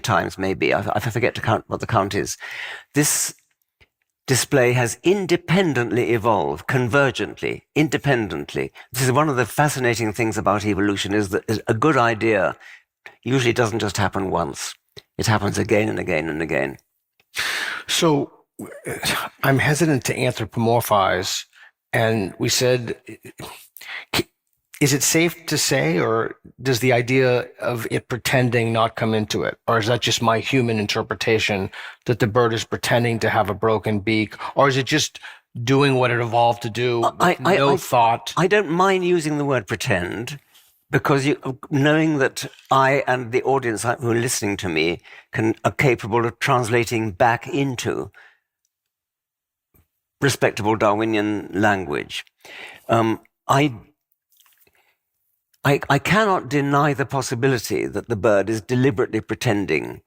times, maybe. I forget to count what the count is. This display has independently evolved, convergently, independently. This is one of the fascinating things about evolution, is that a good idea usually doesn't just happen once. It happens again and again and again. So I'm hesitant to anthropomorphize, and we said, is it safe to say, or does the idea of it pretending not come into it? Or is that just my human interpretation that the bird is pretending to have a broken beak? Or is it just doing what it evolved to do with no thought? I don't mind using the word pretend, because knowing that I and the audience who are listening to me are capable of translating back into respectable Darwinian language. I cannot deny the possibility that the bird is deliberately pretending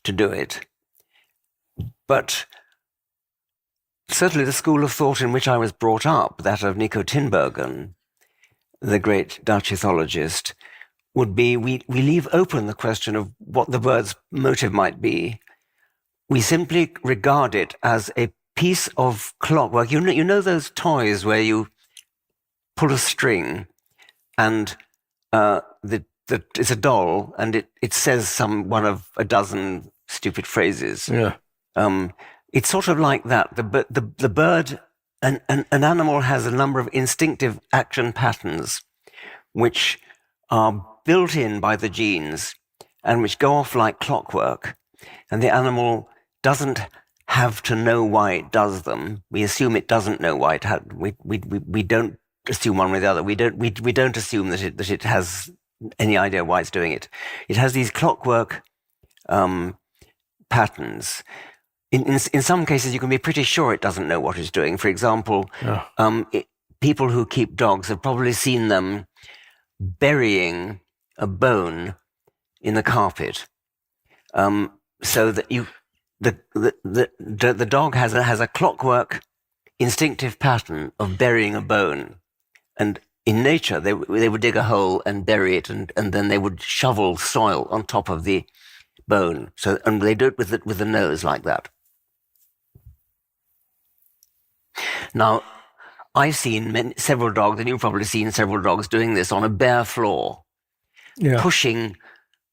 to do it. But certainly the school of thought in which I was brought up, that of Nico Tinbergen, the great Dutch ethologist, would be we leave open the question of what the bird's motive might be. We simply regard it as a piece of clockwork. You know those toys where you pull a string and it's a doll, and it says one of a dozen stupid phrases. Yeah. It's sort of like that. The bird, an animal has a number of instinctive action patterns which are built in by the genes and which go off like clockwork, and the animal doesn't have to know why it does them. We assume it doesn't know why it we don't assume one way or the other. We don't assume that it has any idea why it's doing it. It has these clockwork patterns. In some cases, you can be pretty sure it doesn't know what it's doing. For example, people who keep dogs have probably seen them burying a bone in the carpet, so that the dog has a clockwork instinctive pattern of burying a bone. And in nature, they would dig a hole and bury it, and then they would shovel soil on top of the bone. And they do it with the nose like that. Now, I've seen several dogs, and you've probably seen several dogs doing this on a bare floor, pushing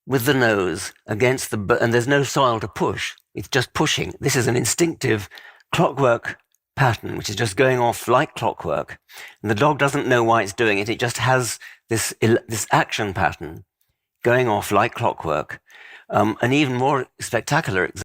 with the nose against and there's no soil to push. It's just pushing. This is an instinctive clockwork pattern, which is just going off like clockwork. And the dog doesn't know why it's doing it. It just has this action pattern going off like clockwork. An even more spectacular example